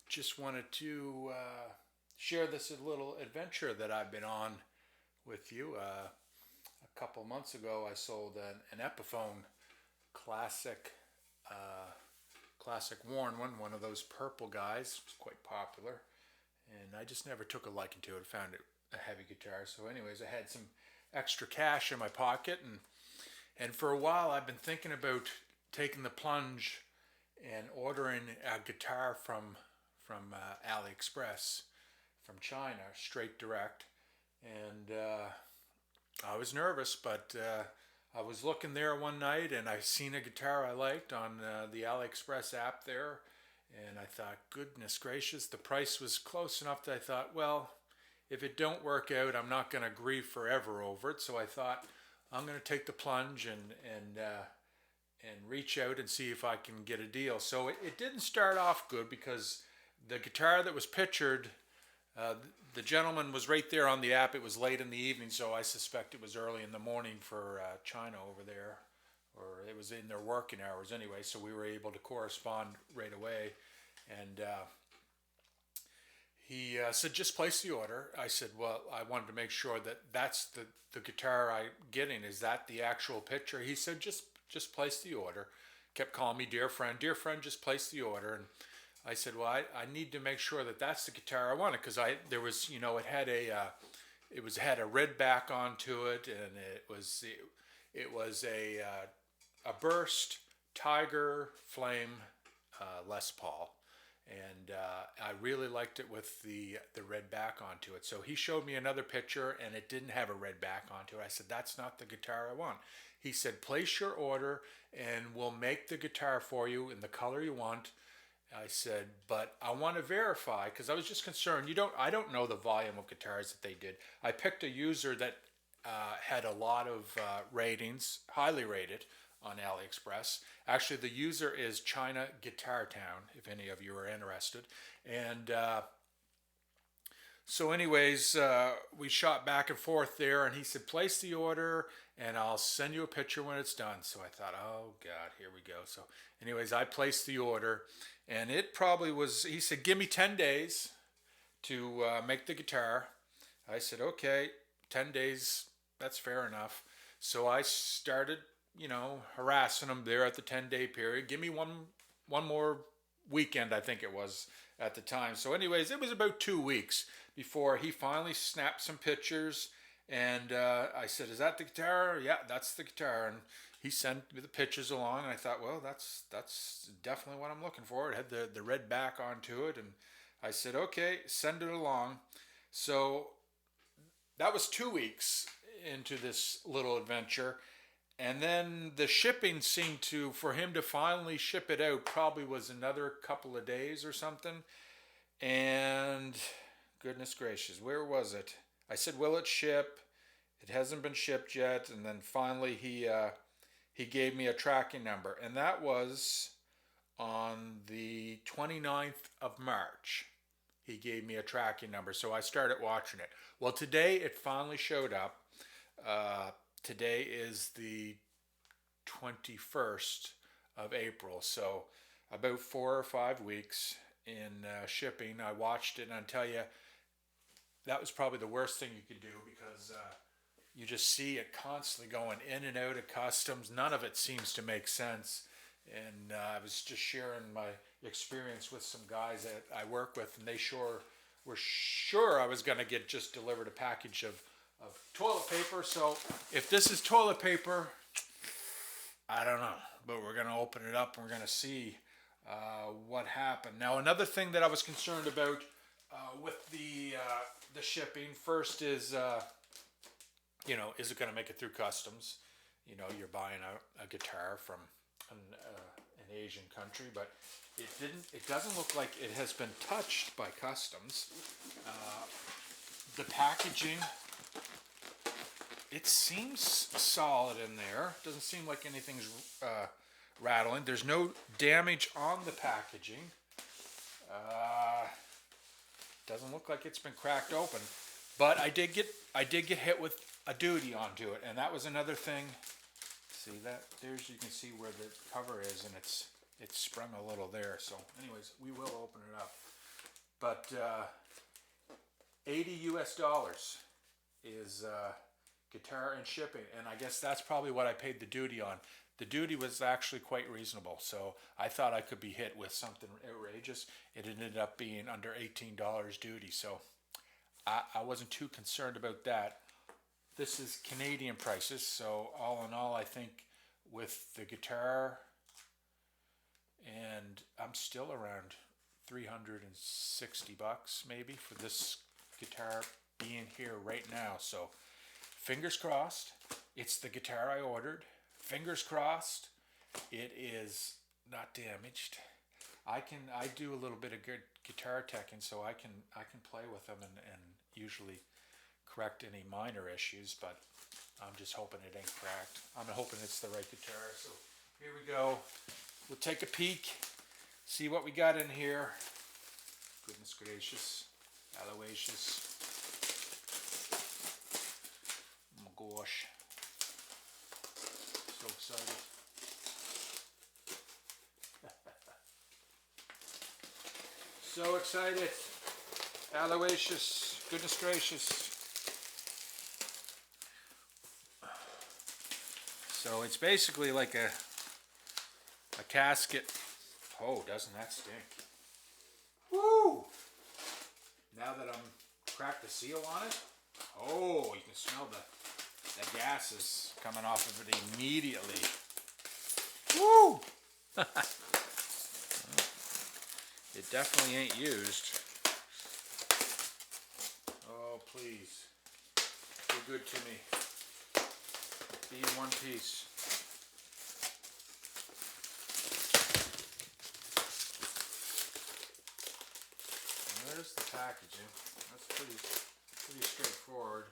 just wanted to share this little adventure that I've been on with you. A couple months ago, I sold an Epiphone classic, uh, classic worn one of those purple guys. It's quite popular, and I just never took a liking to it. Found it a heavy guitar. So, anyways, I had some extra cash in my pocket, and for a while, I've been thinking about taking the plunge and ordering a guitar from AliExpress from China, straight direct. And I was nervous, but I was looking there one night and I seen a guitar I liked on the AliExpress app there. And I thought, goodness gracious, the price was close enough that I thought, well, if it don't work out, I'm not going to grieve forever over it. So I thought, I'm going to take the plunge and reach out and see if I can get a deal. So it didn't start off good because the guitar that was pictured, uh, the gentleman was right there on the app. It was late in the evening, so I suspect it was early in the morning for China over there, or it was in their working hours anyway. So we were able to correspond right away, and he said, "Just place the order." I said, "Well, I wanted to make sure that that's the guitar I'm getting. Is that the actual picture?" He said, "Just place the order." Kept calling me dear friend, just place the order. And I said, "Well, I need to make sure that that's the guitar I wanted because there was it was had a red back onto it, and it was a burst Tiger Flame Les Paul, and I really liked it with the red back onto it. So he showed me another picture, and it didn't have a red back onto it. I said, "That's not the guitar I want." He said, "Place your order, and we'll make the guitar for you in the color you want." I said, "But I want to verify because I was just concerned. I don't know the volume of guitars that they did. I picked a user that had a lot of ratings, highly rated on AliExpress. Actually, the user is China Guitar Town, if any of you are interested. And so, anyways, we shot back and forth there, and he said, "Place the order, and I'll send you a picture when it's done." So I thought, "Oh God, here we go." So, anyways, I placed the order, and it probably was. He said, "Give me 10 days to make the guitar." I said, "Okay, 10 days. That's fair enough." So I started, harassing him there at the 10-day period. Give me one more weekend, I think it was at the time. So, anyways, it was about 2 weeks before he finally snapped some pictures. And I said, "Is that the guitar?" "Yeah, that's the guitar." And he sent me the pictures along, and I thought, well, that's definitely what I'm looking for. It had the red back onto it, and I said, "Okay, send it along." So that was 2 weeks into this little adventure. And then the shipping seemed to, for him to finally ship it out, probably was another couple of days or something. And goodness gracious, where was it? I said, "Will it ship?" It hasn't been shipped yet. And then finally he gave me a tracking number. And that was on the 29th of March. He gave me a tracking number. So I started watching it. Well, today it finally showed up. Uh, Today is the 21st of April. So about 4 or 5 weeks in shipping. I watched it, and I tell you, that was probably the worst thing you could do because you just see it constantly going in and out of customs. None of it seems to make sense. And I was just sharing my experience with some guys that I work with, and they sure were sure I was going to get just delivered a package of toilet paper. So if this is toilet paper, I don't know, but we're going to open it up and we're going to see what happened. Now, another thing that I was concerned about with the shipping first is, is it going to make it through customs? You're buying a guitar from an Asian country, but it didn't. It doesn't look like it has been touched by customs. Uh, the packaging, it seems solid in there. Doesn't seem like anything's rattling. There's no damage on the packaging. Uh, doesn't look like it's been cracked open. But I did get hit with a duty onto it, and that was another thing. See that? There's, you can see where the cover is, and it's sprung a little there. So, anyways, we will open it up. but 80 US dollars is guitar and shipping, and I guess that's probably what I paid the duty on. The duty was actually quite reasonable, so I thought I could be hit with something outrageous. It ended up being under $18 duty, so I wasn't too concerned about that. This is Canadian prices, so all in all, I think with the guitar, and I'm still around 360 bucks maybe for this guitar being here right now. So fingers crossed, it's the guitar I ordered. Fingers crossed, it is not damaged. I do a little bit of good guitar teching, so I can play with them and usually correct any minor issues, but I'm just hoping it ain't cracked. I'm hoping it's the right guitar. So here we go. We'll take a peek, see what we got in here. Goodness gracious, Aloysius. Oh my gosh, so excited. So excited. Aloysius, goodness gracious. So it's basically like a casket. Oh, doesn't that stink? Woo! Now that I'm cracked the seal on it, oh, you can smell the gases coming off of it immediately. Woo! It definitely ain't used. Oh, please. Be good to me. Be in one piece. And there's the packaging. That's pretty straightforward.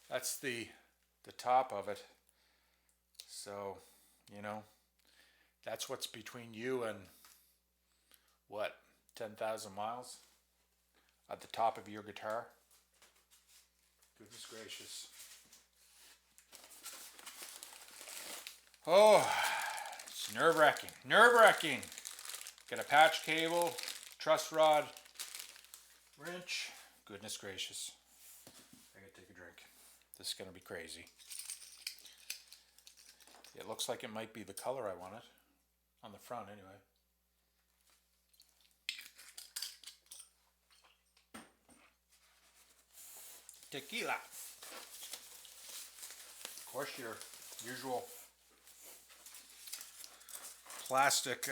That's the top of it. So, you know, that's what's between you and what, 10,000 miles at the top of your guitar. Goodness gracious. Oh, it's nerve-wracking. Nerve-wracking. Got a patch cable, truss rod, wrench. Goodness gracious. I gotta take a drink. This is gonna be crazy. It looks like it might be the color I wanted. On the front, anyway. Tequila. Of course, your usual plastic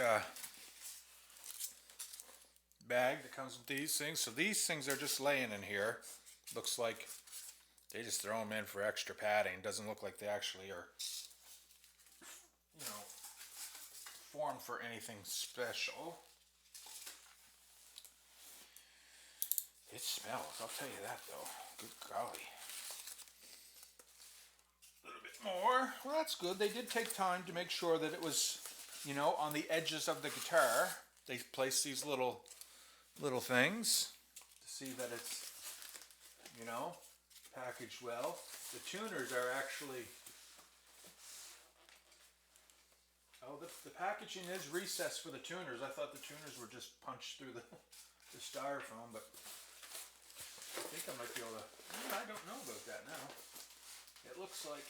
bag that comes with these things. So these things are just laying in here. Looks like they just throw them in for extra padding. Doesn't look like they actually are, you know, formed for anything special. It smells, I'll tell you that though. Good golly. A little bit more. Well, that's good. They did take time to make sure that it was, you know, on the edges of the guitar. They placed these little things to see that it's, you know, packaged well. The tuners are actually, oh, the packaging is recessed for the tuners. I thought the tuners were just punched through the styrofoam, but I think I might be able to, I don't know about that now. It looks like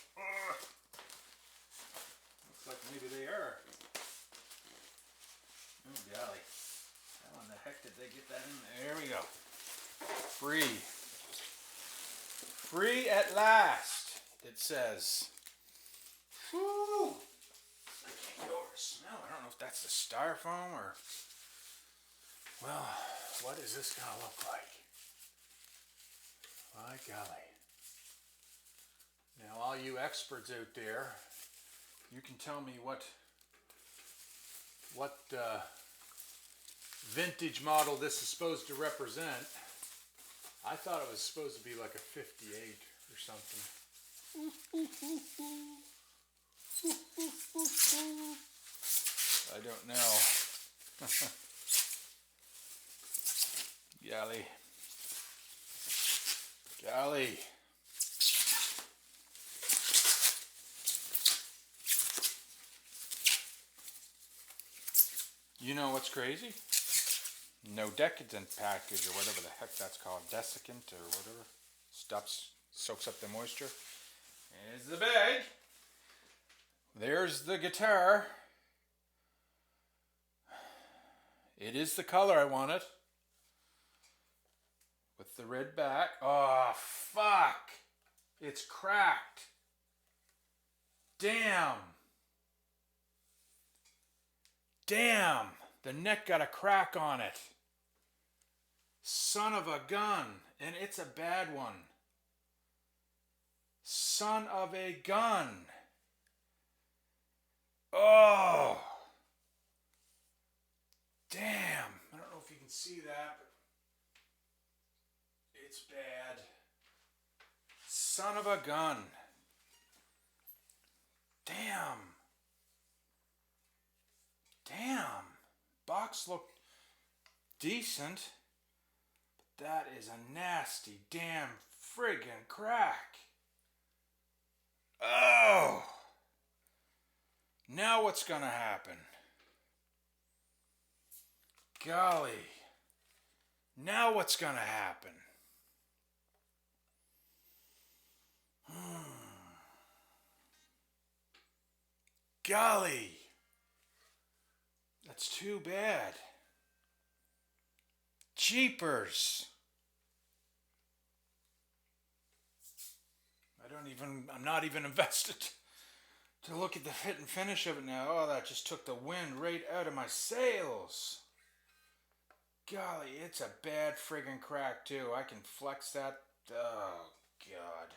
maybe they are. Oh golly. How in the heck did they get that in there? There we go. Free. Free at last, it says. Whew. I can't get over the smell. I don't know if that's the styrofoam or, well, what is this gonna look like? My golly. Now all you experts out there, you can tell me what vintage model this is supposed to represent. I thought it was supposed to be like a 58 or something. I don't know. Golly. Golly. You know what's crazy? no decadent package or whatever the heck that's called, desiccant or whatever, stuffs, soaks up the moisture. Here's the bag. There's the guitar. It is the color I wanted. With the red back. Oh, fuck. It's cracked. Damn. Damn. The neck got a crack on it. Son of a gun. And it's a bad one. Son of a gun. Oh. Damn. I don't know if you can see that, but it's bad. Son of a gun. Damn. Damn. Box looked decent, but that is a nasty damn friggin' crack. Oh. Now what's gonna happen? Golly. Now what's gonna happen? Golly. That's too bad. Jeepers. I'm not even invested to look at the fit and finish of it now. Oh, that just took the wind right out of my sails. Golly, it's a bad friggin' crack too. I can flex that. Oh, God.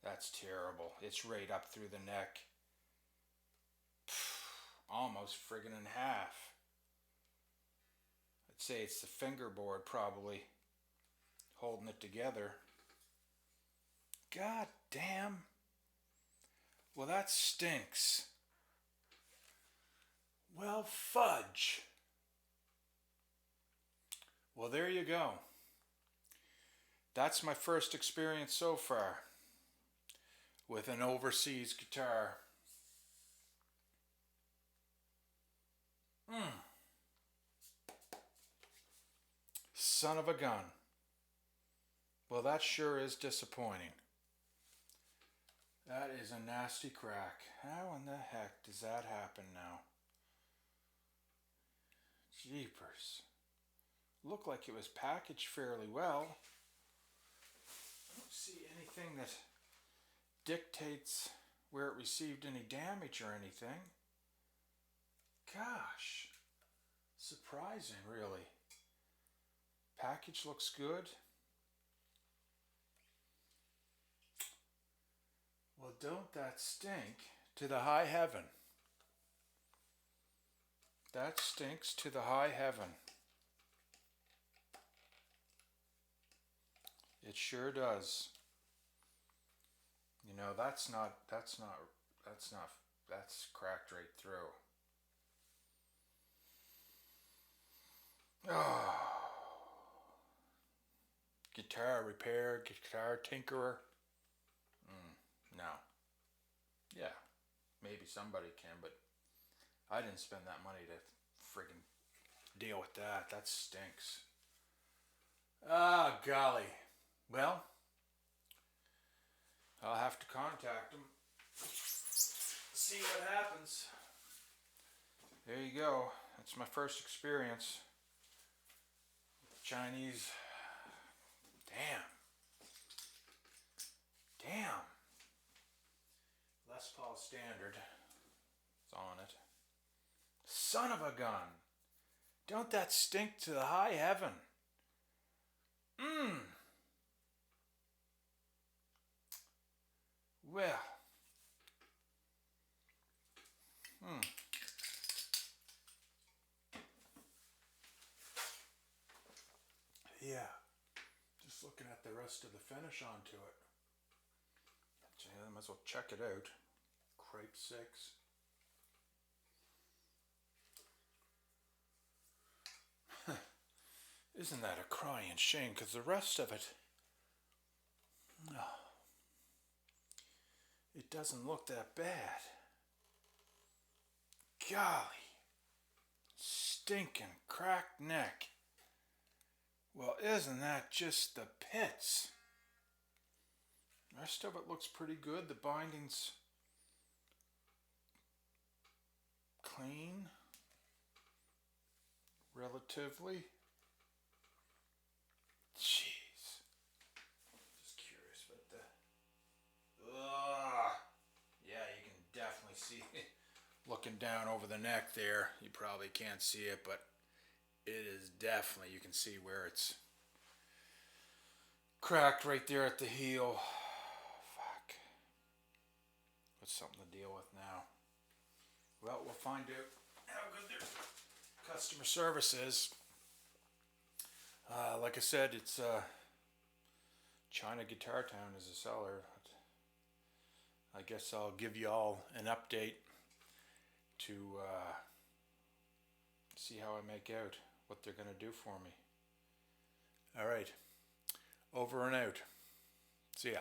That's terrible. It's right up through the neck. Almost friggin' in half. I'd say it's the fingerboard probably holding it together. God damn. Well, that stinks. Well, fudge. Well, there you go. That's my first experience so far with an overseas guitar. Son of a gun. Well, that sure is disappointing. That is a nasty crack. How in the heck does that happen now? Jeepers. Looked like it was packaged fairly well. I don't see anything that dictates where it received any damage or anything. Gosh. Surprising, really. Package looks good. Well, don't that stink to the high heaven? That stinks to the high heaven. It sure does. You know, that's cracked right through. Oh. Guitar repair, guitar tinkerer. No. Yeah, maybe somebody can, but I didn't spend that money to friggin' deal with that. That stinks. Ah, golly. Well, I'll have to contact them. See what happens. There you go. That's my first experience with Chinese. Damn. Les Paul Standard. It's on it. Son of a gun. Don't that stink to the high heaven? Well. Yeah. Just looking at the rest of the finish onto it. I might as well check it out. Crepe 6. Isn't that a crying shame? Because the rest of it, it doesn't look that bad. Golly. Stinking cracked neck. Well, isn't that just the pits? The rest of it looks pretty good. The binding's clean, relatively. Jeez. Just curious about the... Ugh. Yeah, you can definitely see it. Looking down over the neck there, you probably can't see it, but it is definitely, you can see where it's cracked right there at the heel. Fuck. That's something to deal with now. Well, we'll find out how good their customer service is. Like I said, it's China Guitar Town is a seller. I guess I'll give you all an update to see how I make out, what they're going to do for me. All right, over and out. See ya.